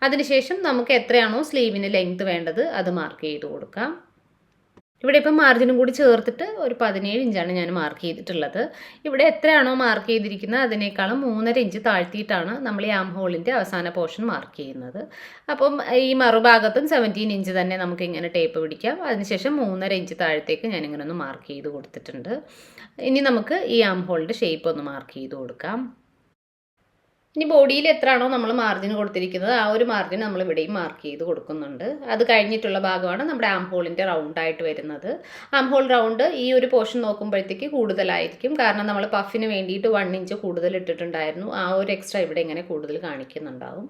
അതിനുശേഷം നമുക്ക് എത്രയാണോ സ്ലീവിന് ലെങ്ത് വേണ്ടത് അത് മാർക്ക് ചെയ്ത് കൊടുക്കാം. ഇവിടെ ഇപ്പം മാർജിനും കൂടി ചേർത്തിട്ട് ഒരു 17 ഇഞ്ചാണ് ഞാൻ മാർക്ക് ചെയ്തിട്ടുള്ളത്. ഇവിടെ എത്രയാണോ മാർക്ക് ചെയ്തിരിക്കുന്നത് അതിനേക്കാളും 3.5 ഇഞ്ച് താഴ്ത്തിയിട്ടാണ് നമ്മൾ ഈ ആം ഹോളിൻ്റെ അവസാന പോർഷൻ മാർക്ക് ചെയ്യുന്നത്. അപ്പം ഈ മറുഭാഗത്തും 17 ഇഞ്ച് തന്നെ നമുക്ക് ഇങ്ങനെ ടേപ്പ് പിടിക്കാം. അതിനുശേഷം 3.5 ഇഞ്ച് താഴത്തേക്ക് ഞാനിങ്ങനെ ഒന്ന് മാർക്ക് ചെയ്ത് കൊടുത്തിട്ടുണ്ട്. ഇനി നമുക്ക് ഈ ആം ഹോളിൻ്റെ ഷേപ്പ് ഒന്ന് മാർക്ക് ചെയ്ത് കൊടുക്കാം. ഇനി ബോഡിയിൽ എത്രയാണോ നമ്മൾ മാർജിൻ കൊടുത്തിരിക്കുന്നത് ആ ഒരു മാർജിൻ നമ്മൾ ഇവിടെയും മാർക്ക് ചെയ്ത് കൊടുക്കുന്നുണ്ട്. അത് കഴിഞ്ഞിട്ടുള്ള ഭാഗമാണ് നമ്മുടെ ആം ഹോളിൻ്റെ റൗണ്ടായിട്ട് വരുന്നത്. ആം ഹോൾ റൗണ്ട് ഈ ഒരു പോർഷൻ നോക്കുമ്പോഴത്തേക്ക് കൂടുതലായിരിക്കും, കാരണം നമ്മൾ പഫിന് വേണ്ടിയിട്ട് 1 ഇഞ്ച് കൂടുതൽ ഇട്ടിട്ടുണ്ടായിരുന്നു. ആ ഒരു എക്സ്ട്രാ ഇവിടെ ഇങ്ങനെ കൂടുതൽ കാണിക്കുന്നുണ്ടാവും.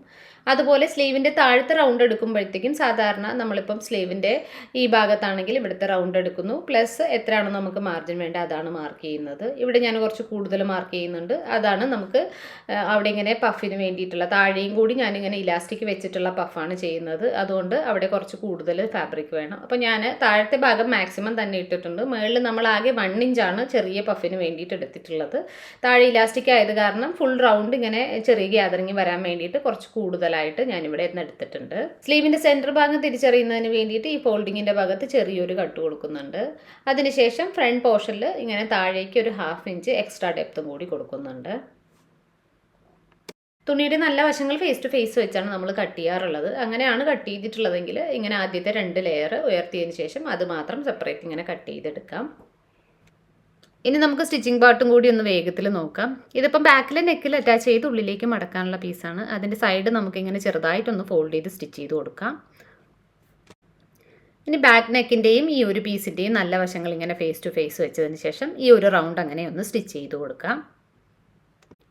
അതുപോലെ സ്ലീവിൻ്റെ താഴത്തെ റൗണ്ട് എടുക്കുമ്പോഴത്തേക്കും സാധാരണ നമ്മളിപ്പം സ്ലീവിൻ്റെ ഈ ഭാഗത്താണെങ്കിൽ ഇവിടുത്തെ റൗണ്ട് എടുക്കുന്നു, പ്ലസ് എത്രയാണോ നമുക്ക് മാർജിൻ വേണ്ട അതാണ് മാർക്ക് ചെയ്യുന്നത്. ഇവിടെ ഞാൻ കുറച്ച് കൂടുതൽ മാർക്ക് ചെയ്യുന്നുണ്ട്. അതാണ് നമുക്ക് അവിടെ ഇങ്ങനെ പഫിന് വേണ്ടിയിട്ടുള്ള താഴെയും കൂടി ഞാനിങ്ങനെ ഇലാസ്റ്റിക് വെച്ചിട്ടുള്ള പഫാണ് ചെയ്യുന്നത്. അതുകൊണ്ട് അവിടെ കുറച്ച് കൂടുതൽ ഫാബ്രിക് വേണം. അപ്പോൾ ഞാൻ താഴത്തെ ഭാഗം മാക്സിമം തന്നെ ഇട്ടിട്ടുണ്ട്. മുകളിൽ നമ്മൾ ആകെ 1 ഇഞ്ചാണ് ചെറിയ പഫിന് വേണ്ടിയിട്ട് എടുത്തിട്ടുള്ളത്. താഴെ ഇലാസ്റ്റിക് ആയത് കാരണം ഫുൾ റൗണ്ട് ഇങ്ങനെ ചെറിയ ഗ്യാതറിങ് വരാൻ വേണ്ടിയിട്ട് കുറച്ച് കൂടുതലായിട്ട് ഞാനിവിടെ നിന്ന് എടുത്തിട്ടുണ്ട്. സ്ലീവിൻ്റെ സെൻറ്റർ ഭാഗം തിരിച്ചറിയുന്നതിന് വേണ്ടിയിട്ട് ഈ ഫോൾഡിങ്ങിൻ്റെ ഭാഗത്ത് ചെറിയൊരു കട്ട് കൊടുക്കുന്നുണ്ട്. അതിനുശേഷം ഫ്രണ്ട് പോർഷനിൽ ഇങ്ങനെ താഴേക്ക് ഒരു 1/2 ഇഞ്ച് എക്സ്ട്രാ ഡെപ്തും കൂടി കൊടുക്കുന്നുണ്ട്. തുണിയുടെ നല്ല വശങ്ങൾ ഫേസ് ടു ഫേസ് വെച്ചാണ് നമ്മൾ കട്ട് ചെയ്യാറുള്ളത്. അങ്ങനെയാണ് കട്ട് ചെയ്തിട്ടുള്ളതെങ്കിൽ ഇങ്ങനെ ആദ്യത്തെ 2 ലെയർ ഉയർത്തിയതിന് ശേഷം അത് മാത്രം സെപ്പറേറ്റ് ഇങ്ങനെ കട്ട് ചെയ്തെടുക്കാം. ഇനി നമുക്ക് സ്റ്റിച്ചിങ് പാർട്ടും കൂടി ഒന്ന് വേഗത്തിൽ നോക്കാം. ഇതിപ്പം ബാക്കിലെ നെക്കിൽ അറ്റാച്ച് ചെയ്ത് ഉള്ളിലേക്ക് മടക്കാനുള്ള പീസാണ്. അതിൻ്റെ സൈഡ് നമുക്കിങ്ങനെ ചെറുതായിട്ടൊന്ന് ഫോൾഡ് ചെയ്ത് സ്റ്റിച്ച് ചെയ്ത് കൊടുക്കാം. ഇനി ബാക്ക് നെക്കിൻ്റെയും ഈ ഒരു പീസിൻ്റെയും നല്ല വശങ്ങൾ ഇങ്ങനെ ഫേസ് ടു ഫേസ് വെച്ചതിന് ശേഷം ഈ ഒരു റൗണ്ട് അങ്ങനെ ഒന്ന് സ്റ്റിച്ച് ചെയ്ത് കൊടുക്കാം.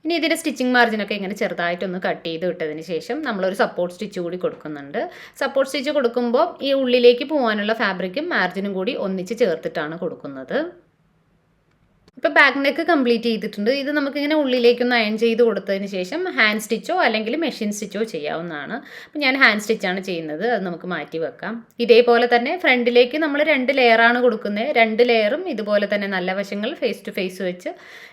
ഇനി ഇതിൻ്റെ സ്റ്റിച്ചിങ് മാർജിനൊക്കെ ഇങ്ങനെ ചെറുതായിട്ടൊന്ന് കട്ട് ചെയ്ത് വിട്ടതിന് ശേഷം നമ്മളൊരു സപ്പോർട്ട് സ്റ്റിച്ച് കൂടി കൊടുക്കുന്നുണ്ട്. സപ്പോർട്ട് സ്റ്റിച്ച് കൊടുക്കുമ്പോൾ ഈ ഉള്ളിലേക്ക് പോകാനുള്ള ഫാബ്രിക്കും മാർജിനും കൂടി ഒന്നിച്ച് ചേർത്തിട്ടാണ് കൊടുക്കുന്നത്. ഇപ്പോൾ ബാക്ക് നെക്ക് കംപ്ലീറ്റ് ചെയ്തിട്ടുണ്ട്. ഇത് നമുക്കിങ്ങനെ ഉള്ളിലേക്കൊന്ന് അയൺ ചെയ്ത് കൊടുത്തതിന് ശേഷം ഹാൻഡ് സ്റ്റിച്ചോ അല്ലെങ്കിൽ മെഷീൻ സ്റ്റിച്ചോ ചെയ്യാവുന്നതാണ്. അപ്പോൾ ഞാൻ ഹാൻഡ് സ്റ്റിച്ചാണ് ചെയ്യുന്നത്. അത് നമുക്ക് മാറ്റി വെക്കാം. ഇതേപോലെ തന്നെ ഫ്രണ്ടിലേക്ക് നമ്മൾ 2 ലെയറാണ് കൊടുക്കുന്നത്. 2 ലെയറും ഇതുപോലെ തന്നെ നല്ല വശങ്ങൾ ഫേസ് ടു ഫേസ് വെച്ച്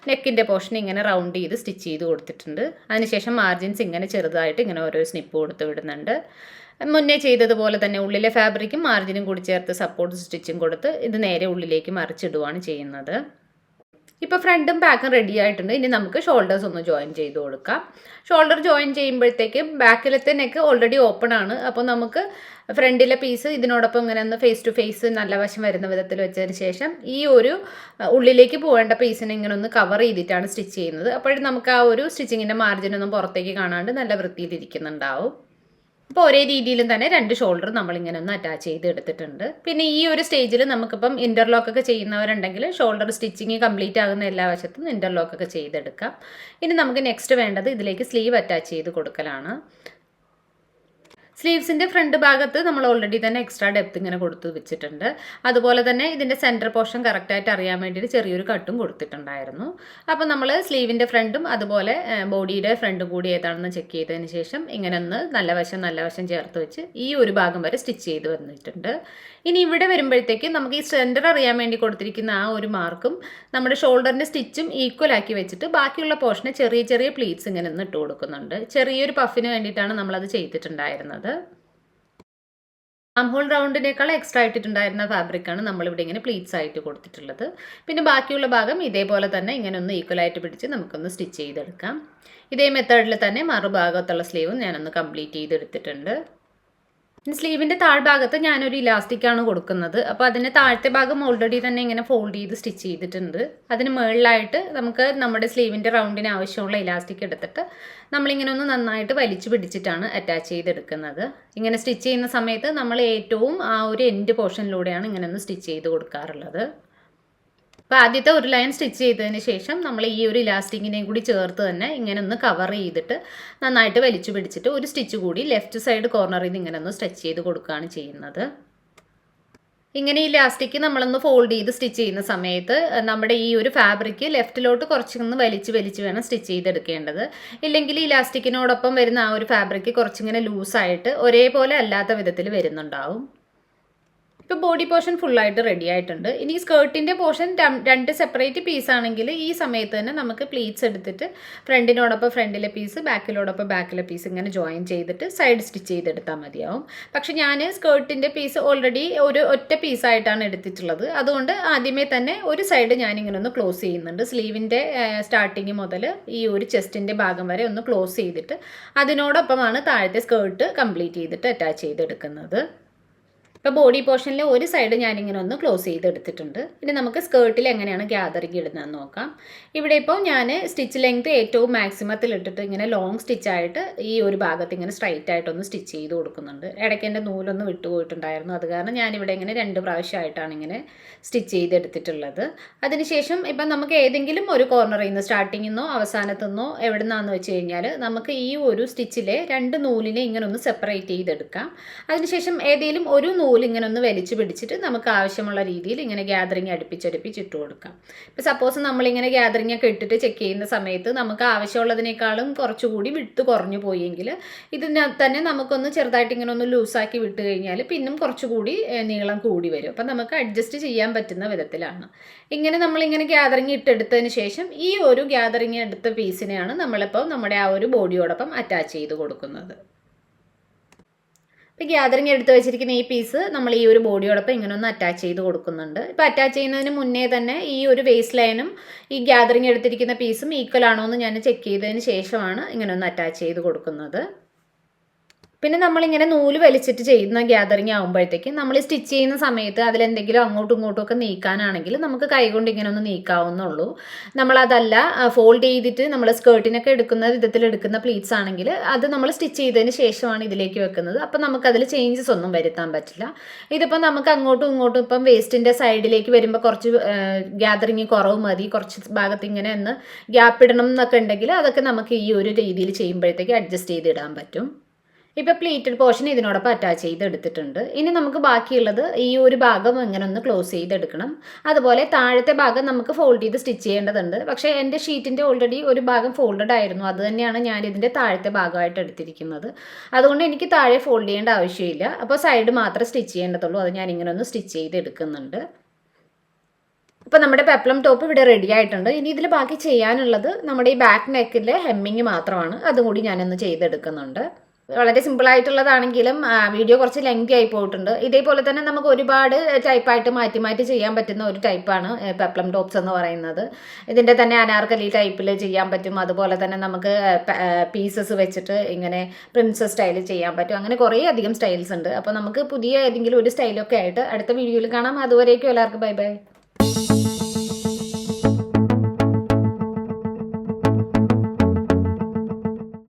നെക്കിൻ്റെ പോർഷൻ ഇങ്ങനെ റൗണ്ട് ചെയ്ത് സ്റ്റിച്ച് ചെയ്ത് കൊടുത്തിട്ടുണ്ട്. അതിനുശേഷം മാർജിൻസ് ഇങ്ങനെ ചെറുതായിട്ട് ഇങ്ങനെ ഓരോ സ്നിപ്പ് കൊടുത്ത് വിടുന്നുണ്ട്. മുന്നേ ചെയ്തതുപോലെ തന്നെ ഉള്ളിലെ ഫാബ്രിക്കും മാർജിനും കൂടി ചേർത്ത് സപ്പോർട്ട് സ്റ്റിച്ചും കൊടുത്ത് ഇത് നേരെ ഉള്ളിലേക്ക് മറിച്ചിടുകയാണ് ചെയ്യുന്നത്. ഇപ്പോൾ ഫ്രണ്ടും ബാക്കും റെഡി ആയിട്ടുണ്ട്. ഇനി നമുക്ക് ഷോൾഡേഴ്സ് ഒന്ന് ജോയിൻ ചെയ്ത് കൊടുക്കാം. ഷോൾഡർ ജോയിൻ ചെയ്യുമ്പോഴത്തേക്ക് ബാക്കിലത്തെ നെക്ക് ഓൾറെഡി ഓപ്പൺ ആണ്. അപ്പോൾ നമുക്ക് ഫ്രണ്ടിലെ പീസ് ഇതിനോടൊപ്പം ഇങ്ങനെ ഒന്ന് ഫേസ് ടു ഫേസ് നല്ല വശം വരുന്ന വിധത്തിൽ വെച്ചതിന് ശേഷം ഈ ഒരു ഉള്ളിലേക്ക് പോകേണ്ട പീസിനെ ഇങ്ങനെ ഒന്ന് കവർ ചെയ്തിട്ടാണ് സ്റ്റിച്ച് ചെയ്യുന്നത്. അപ്പോഴും നമുക്ക് ആ ഒരു സ്റ്റിച്ചിങ്ങിൻ്റെ മാർജിനൊന്നും പുറത്തേക്ക് കാണാണ്ട് നല്ല വൃത്തിയിലിരിക്കുന്നുണ്ടാവും. അപ്പോൾ ഒരേ രീതിയിലും തന്നെ 2 ഷോൾഡർ നമ്മളിങ്ങനെ ഒന്ന് അറ്റാച്ച് ചെയ്ത് എടുത്തിട്ടുണ്ട്. പിന്നെ ഈ ഒരു സ്റ്റേജിൽ നമുക്കിപ്പം ഇൻ്റർലോക്കൊക്കെ ചെയ്യുന്നവരുണ്ടെങ്കിൽ ഷോൾഡർ സ്റ്റിച്ചിങ് കംപ്ലീറ്റ് ആകുന്ന എല്ലാ വശത്തും ഇൻ്റർലോക്കൊക്കെ ചെയ്തെടുക്കാം. ഇനി നമുക്ക് നെക്സ്റ്റ് വേണ്ടത് ഇതിലേക്ക് സ്ലീവ് അറ്റാച്ച് ചെയ്ത് കൊടുക്കലാണ്. സ്ലീവ്സിൻ്റെ ഫ്രണ്ട് ഭാഗത്ത് നമ്മൾ ഓൾറെഡി തന്നെ എക്സ്ട്രാ ഡെപ്ത് ഇങ്ങനെ കൊടുത്ത് വെച്ചിട്ടുണ്ട്. അതുപോലെ തന്നെ ഇതിൻ്റെ സെൻറ്റർ പോർഷൻ കറക്റ്റായിട്ട് അറിയാൻ വേണ്ടിയിട്ട് ചെറിയൊരു കട്ടും കൊടുത്തിട്ടുണ്ടായിരുന്നു. അപ്പോൾ നമ്മൾ സ്ലീവിൻ്റെ ഫ്രണ്ടും അതുപോലെ ബോഡിയുടെ ഫ്രണ്ടും കൂടി ഏതാണെന്ന് ചെക്ക് ചെയ്തതിന് ശേഷം ഇങ്ങനെ ഒന്ന് നല്ല വശം ചേർത്ത് വെച്ച് ഈ ഒരു ഭാഗം വരെ സ്റ്റിച്ച് ചെയ്ത് വന്നിട്ടുണ്ട്. ഇനി ഇവിടെ വരുമ്പോഴത്തേക്ക് നമുക്ക് ഈ സെൻറ്റർ അറിയാൻ വേണ്ടി കൊടുത്തിരിക്കുന്ന ആ ഒരു മാർക്കും നമ്മുടെ ഷോൾഡറിൻ്റെ സ്റ്റിച്ചും ഈക്വൽ ആക്കി വെച്ചിട്ട് ബാക്കിയുള്ള പോർഷന് ചെറിയ ചെറിയ പ്ലീറ്റ്സ് ഇങ്ങനെ ഒന്ന് ഇട്ട് കൊടുക്കുന്നുണ്ട്. ചെറിയൊരു പഫിന് വേണ്ടിയിട്ടാണ് നമ്മളത് ചെയ്തിട്ടുണ്ടായിരുന്നത്. ആം ഹോൾ റൗണ്ടിനേക്കാൾ എക്സ്ട്രാ ഇട്ടിട്ടുണ്ടായിരുന്ന ഫാബ്രിക്കാണ് നമ്മളിവിടെ ഇങ്ങനെ പ്ലീറ്റ്സ് ആയിട്ട് കൊടുത്തിട്ടുള്ളത്. പിന്നെ ബാക്കിയുള്ള ഭാഗം ഇതേപോലെ തന്നെ ഇങ്ങനെ ഒന്ന് ഈക്വലായിട്ട് പിടിച്ച് നമുക്കൊന്ന് സ്റ്റിച്ച് ചെയ്തെടുക്കാം. ഇതേ മെത്തേഡിൽ തന്നെ മറുഭാഗത്തുള്ള സ്ലീവും ഞാനൊന്ന് കംപ്ലീറ്റ് ചെയ്തെടുത്തിട്ടുണ്ട്. സ്ലീവിൻ്റെ താഴ്ഭാഗത്ത് ഞാനൊരു ഇലാസ്റ്റിക്കാണ് കൊടുക്കുന്നത്. അപ്പോൾ അതിൻ്റെ താഴത്തെ ഭാഗം ഓൾറെഡി തന്നെ ഇങ്ങനെ ഫോൾഡ് ചെയ്ത് സ്റ്റിച്ച് ചെയ്തിട്ടുണ്ട്. അതിന് മുകളിലായിട്ട് നമുക്ക് നമ്മുടെ സ്ലീവിൻ്റെ റൗണ്ടിന് ആവശ്യമുള്ള ഇലാസ്റ്റിക് എടുത്തിട്ട് നമ്മളിങ്ങനെ ഒന്ന് നന്നായിട്ട് വലിച്ചു പിടിച്ചിട്ടാണ് അറ്റാച്ച് ചെയ്തെടുക്കുന്നത്. ഇങ്ങനെ സ്റ്റിച്ച് ചെയ്യുന്ന സമയത്ത് നമ്മൾ ഏറ്റവും ആ ഒരു എൻഡ് പോർഷനിലൂടെയാണ് ഇങ്ങനെ ഒന്ന് സ്റ്റിച്ച് ചെയ്ത് കൊടുക്കാറുള്ളത്. അപ്പോൾ ആദ്യത്തെ ഒരു ലൈൻ സ്റ്റിച്ച് ചെയ്തതിന് ശേഷം നമ്മൾ ഈ ഒരു ഇലാസ്റ്റിക്കിനെയും കൂടി ചേർത്ത് തന്നെ ഇങ്ങനെ ഒന്ന് കവർ ചെയ്തിട്ട് നന്നായിട്ട് വലിച്ചു പിടിച്ചിട്ട് ഒരു സ്റ്റിച്ച് കൂടി ലെഫ്റ്റ് സൈഡ് കോർണറിൽ നിന്ന് ഇങ്ങനെ ഒന്ന് സ്റ്റിച്ച് ചെയ്ത് കൊടുക്കുകയാണ് ചെയ്യുന്നത്. ഇങ്ങനെ ഈ ഇലാസ്റ്റിക് നമ്മളൊന്ന് ഫോൾഡ് ചെയ്ത് സ്റ്റിച്ച് ചെയ്യുന്ന സമയത്ത് നമ്മുടെ ഈ ഒരു ഫാബ്രിക് ലെഫ്റ്റിലോട്ട് കുറച്ചൊന്ന് വലിച്ച് വേണം സ്റ്റിച്ച് ചെയ്തെടുക്കേണ്ടത്. ഇല്ലെങ്കിൽ ഇലാസ്റ്റിക്കിനോടൊപ്പം വരുന്ന ആ ഒരു ഫാബ്രിക് കുറച്ചിങ്ങനെ ലൂസായിട്ട് ഒരേപോലെ അല്ലാത്ത വിധത്തിൽ വരുന്നുണ്ടാവും. ഇപ്പോൾ ബോഡി പോർഷൻ ഫുള്ളായിട്ട് റെഡി ആയിട്ടുണ്ട്. ഇനി സ്കേർട്ടിൻ്റെ പോർഷൻ 2 സെപ്പറേറ്റ് പീസാണെങ്കിൽ ഈ സമയത്ത് തന്നെ നമുക്ക് പ്ലീറ്റ്സ് എടുത്തിട്ട് ഫ്രണ്ടിനോടൊപ്പം ഫ്രണ്ടിലെ പീസ് ബാക്കിലോടൊപ്പം ബാക്കിലെ പീസ് ഇങ്ങനെ ജോയിൻ ചെയ്തിട്ട് സൈഡ് സ്റ്റിച്ച് ചെയ്തെടുത്താൽ മതിയാവും. പക്ഷെ ഞാൻ സ്കേർട്ടിൻ്റെ പീസ് ഓൾറെഡി ഒരു ഒറ്റ പീസായിട്ടാണ് എടുത്തിട്ടുള്ളത്. അതുകൊണ്ട് ആദ്യമേ തന്നെ ഒരു സൈഡ് ഞാനിങ്ങനെ ഒന്ന് ക്ലോസ് ചെയ്യുന്നുണ്ട്. സ്ലീവിൻ്റെ സ്റ്റാർട്ടിങ് മുതൽ ഈ ഒരു ചെസ്റ്റിൻ്റെ ഭാഗം വരെ ഒന്ന് ക്ലോസ് ചെയ്തിട്ട് അതിനോടൊപ്പമാണ് താഴത്തെ സ്കേർട്ട് കംപ്ലീറ്റ് ചെയ്തിട്ട് അറ്റാച്ച് ചെയ്തെടുക്കുന്നത്. ഇപ്പോൾ ബോഡി പോർഷനിൽ ഒരു സൈഡ് ഞാനിങ്ങനെ ഒന്ന് ക്ലോസ് ചെയ്തെടുത്തിട്ടുണ്ട്. ഇനി നമുക്ക് സ്കേർട്ടിൽ എങ്ങനെയാണ് ഗ്യാതറിങ് ഇടുന്നതെന്ന് നോക്കാം. ഇവിടെ ഇപ്പോൾ ഞാൻ സ്റ്റിച്ച് ലെങ്ത് ഏറ്റവും മാക്സിമത്തിൽ ഇട്ടിട്ട് ഇങ്ങനെ ലോങ് സ്റ്റിച്ചായിട്ട് ഈ ഒരു ഭാഗത്ത് ഇങ്ങനെ സ്ട്രൈറ്റ് ആയിട്ടൊന്ന് സ്റ്റിച്ച് ചെയ്ത് കൊടുക്കുന്നുണ്ട്. ഇടയ്ക്ക് എൻ്റെ നൂലൊന്ന് വിട്ടുപോയിട്ടുണ്ടായിരുന്നു, അത് കാരണം ഞാനിവിടെ ഇങ്ങനെ 2 പ്രാവശ്യമായിട്ടാണ് ഇങ്ങനെ സ്റ്റിച്ച് ചെയ്തെടുത്തിട്ടുള്ളത്. അതിനുശേഷം ഇപ്പം നമുക്ക് ഏതെങ്കിലും ഒരു കോർണറിൽ നിന്ന് സ്റ്റാർട്ടിങ്ങിൽ നിന്നോ അവസാനത്തു നിന്നോ എവിടെ നിന്നാന്ന് വെച്ച് കഴിഞ്ഞാൽ നമുക്ക് ഈ ഒരു സ്റ്റിച്ചിലെ 2 നൂലിനെ ഇങ്ങനെ ഒന്ന് സെപ്പറേറ്റ് ചെയ്തെടുക്കാം. അതിനുശേഷം ഏതെങ്കിലും ഒരു നൂല് ഇങ്ങനെ ഒന്ന് വലിച്ചു പിടിച്ചിട്ട് നമുക്ക് ആവശ്യമുള്ള രീതിയിൽ ഇങ്ങനെ ഗ്യാതറിങ് അടുപ്പിച്ചിട്ട് കൊടുക്കാം. ഇപ്പോൾ സപ്പോസ് നമ്മളിങ്ങനെ ഗ്യാതറിങ് ഒക്കെ ഇട്ടിട്ട് ചെക്ക് ചെയ്യുന്ന സമയത്ത് നമുക്ക് ആവശ്യമുള്ളതിനേക്കാളും കുറച്ചുകൂടി വിട്ട് കുറഞ്ഞു പോയെങ്കിൽ ഇതിനകത്ത് തന്നെ നമുക്കൊന്ന് ചെറുതായിട്ട് ഇങ്ങനെ ഒന്ന് ലൂസാക്കി വിട്ട് കഴിഞ്ഞാൽ പിന്നും കുറച്ചുകൂടി നീളം കൂടി വരും. അപ്പം നമുക്ക് അഡ്ജസ്റ്റ് ചെയ്യാൻ പറ്റുന്ന വിധത്തിലാണ്. ഇങ്ങനെ നമ്മളിങ്ങനെ ഗ്യാതറിങ് ഇട്ടെടുത്തതിന് ശേഷം ഈ ഒരു ഗ്യാതറിങ് എടുത്ത പീസിനെയാണ് നമ്മളിപ്പോൾ നമ്മുടെ ആ ഒരു ബോഡിയോടൊപ്പം അറ്റാച്ച് ചെയ്ത് കൊടുക്കുന്നത്. ഇപ്പോൾ ഗ്യാതറിങ് എടുത്ത് വെച്ചിരിക്കുന്ന ഈ പീസ് നമ്മൾ ഈ ഒരു ബോഡിയോടൊപ്പം ഇങ്ങനെ ഒന്ന് അറ്റാച്ച് ചെയ്ത് കൊടുക്കുന്നുണ്ട്. ഇപ്പോൾ അറ്റാച്ച് ചെയ്യുന്നതിന് മുന്നേ തന്നെ ഈ ഒരു വേസ്റ്റ് ലൈനും ഈ ഗ്യാതറിങ് എടുത്തിരിക്കുന്ന പീസും ഈക്വൽ ആണോ എന്ന് ഞാൻ ചെക്ക് ചെയ്തതിന് ശേഷമാണ് ഇങ്ങനെ ഒന്ന് അറ്റാച്ച് ചെയ്ത് കൊടുക്കുന്നത്. പിന്നെ നമ്മളിങ്ങനെ നൂല് വലിച്ചിട്ട് ചെയ്യുന്ന ഗ്യാതറിങ് ആകുമ്പോഴത്തേക്കും നമ്മൾ സ്റ്റിച്ച് ചെയ്യുന്ന സമയത്ത് അതിലെന്തെങ്കിലും അങ്ങോട്ടും ഇങ്ങോട്ടും ഒക്കെ നീക്കാനാണെങ്കിൽ നമുക്ക് കൈകൊണ്ട് ഇങ്ങനെ ഒന്ന് നീക്കാവുന്നുള്ളൂ. നമ്മളതല്ല ഫോൾഡ് ചെയ്തിട്ട് നമ്മൾ സ്കേർട്ടിനൊക്കെ എടുക്കുന്ന വിധത്തിൽ എടുക്കുന്ന പ്ലീറ്റ്സ് ആണെങ്കിൽ അത് നമ്മൾ സ്റ്റിച്ച് ചെയ്തതിന് ശേഷമാണ് ഇതിലേക്ക് വെക്കുന്നത്. അപ്പം നമുക്കതിൽ ചേഞ്ചസ് ഒന്നും വരുത്താൻ പറ്റില്ല. ഇതിപ്പോൾ നമുക്ക് അങ്ങോട്ടും ഇങ്ങോട്ടും ഇപ്പം വേസ്റ്റിൻ്റെ സൈഡിലേക്ക് വരുമ്പോൾ കുറച്ച് ഗ്യാതറിങ് കുറവ് മതി, കുറച്ച് ഭാഗത്ത് ഇങ്ങനെ ഒന്ന് ഗ്യാപ്പ് ഇടണം എന്നൊക്കെ ഉണ്ടെങ്കിൽ അതൊക്കെ നമുക്ക് ഈ ഒരു രീതിയിൽ ചെയ്യുമ്പോഴത്തേക്ക് അഡ്ജസ്റ്റ് ചെയ്തിടാൻ പറ്റും. ഇപ്പോൾ പ്ലീറ്റഡ് പോർഷൻ ഇതിനോടൊപ്പം അറ്റാച്ച് ചെയ്തെടുത്തിട്ടുണ്ട്. ഇനി നമുക്ക് ബാക്കിയുള്ളത് ഈ ഒരു ഭാഗം ഇങ്ങനെ ഒന്ന് ക്ലോസ് ചെയ്തെടുക്കണം. അതുപോലെ താഴത്തെ ഭാഗം നമുക്ക് ഫോൾഡ് ചെയ്ത് സ്റ്റിച്ച് ചെയ്യേണ്ടതുണ്ട്. പക്ഷേ എൻ്റെ ഷീറ്റിൻ്റെ ഓൾറെഡി ഒരു ഭാഗം ഫോൾഡഡ് ആയിരുന്നു, അത് തന്നെയാണ് ഞാൻ ഇതിൻ്റെ താഴത്തെ ഭാഗമായിട്ട് എടുത്തിരിക്കുന്നത്. അതുകൊണ്ട് എനിക്ക് താഴെ ഫോൾഡ് ചെയ്യേണ്ട ആവശ്യമില്ല. അപ്പോൾ സൈഡ് മാത്രമേ സ്റ്റിച്ച് ചെയ്യേണ്ടതുള്ളൂ. അത് ഞാൻ ഇങ്ങനെ ഒന്ന് സ്റ്റിച്ച് ചെയ്തെടുക്കുന്നുണ്ട്. അപ്പോൾ നമ്മുടെ പെപ്ലം ടോപ്പ് ഇവിടെ റെഡി ആയിട്ടുണ്ട്. ഇനി ഇതിൽ ബാക്കി ചെയ്യാനുള്ളത് നമ്മുടെ ഈ ബാക്ക് നെക്കിലെ ഹെമ്മിങ് മാത്രമാണ്. അതും കൂടി ഞാനൊന്ന് ചെയ്തെടുക്കുന്നുണ്ട്. വളരെ സിമ്പിളായിട്ടുള്ളതാണെങ്കിലും വീഡിയോ കുറച്ച് ലെങ്തി ആയി പോയിട്ടുണ്ട്. ഇതേപോലെ തന്നെ നമുക്ക് ഒരുപാട് ടൈപ്പായിട്ട് മാറ്റി മാറ്റി ചെയ്യാൻ പറ്റുന്ന ഒരു ടൈപ്പാണ് പെപ്ലം ടോപ്സ് എന്ന് പറയുന്നത്. ഇതിൻ്റെ തന്നെ അനാർക്കലി ടൈപ്പിൽ ചെയ്യാൻ പറ്റും. അതുപോലെ തന്നെ നമുക്ക് പീസസ് വെച്ചിട്ട് ഇങ്ങനെ പ്രിൻസസ് സ്റ്റൈൽ ചെയ്യാൻ പറ്റും. അങ്ങനെ കുറേ അധികം സ്റ്റൈൽസ് ഉണ്ട്. അപ്പോൾ നമുക്ക് പുതിയ ഏതെങ്കിലും ഒരു സ്റ്റൈലൊക്കെ ആയിട്ട് അടുത്ത വീഡിയോയിൽ കാണാം. അതുവരേക്കും എല്ലാവർക്കും ബൈ ബൈ.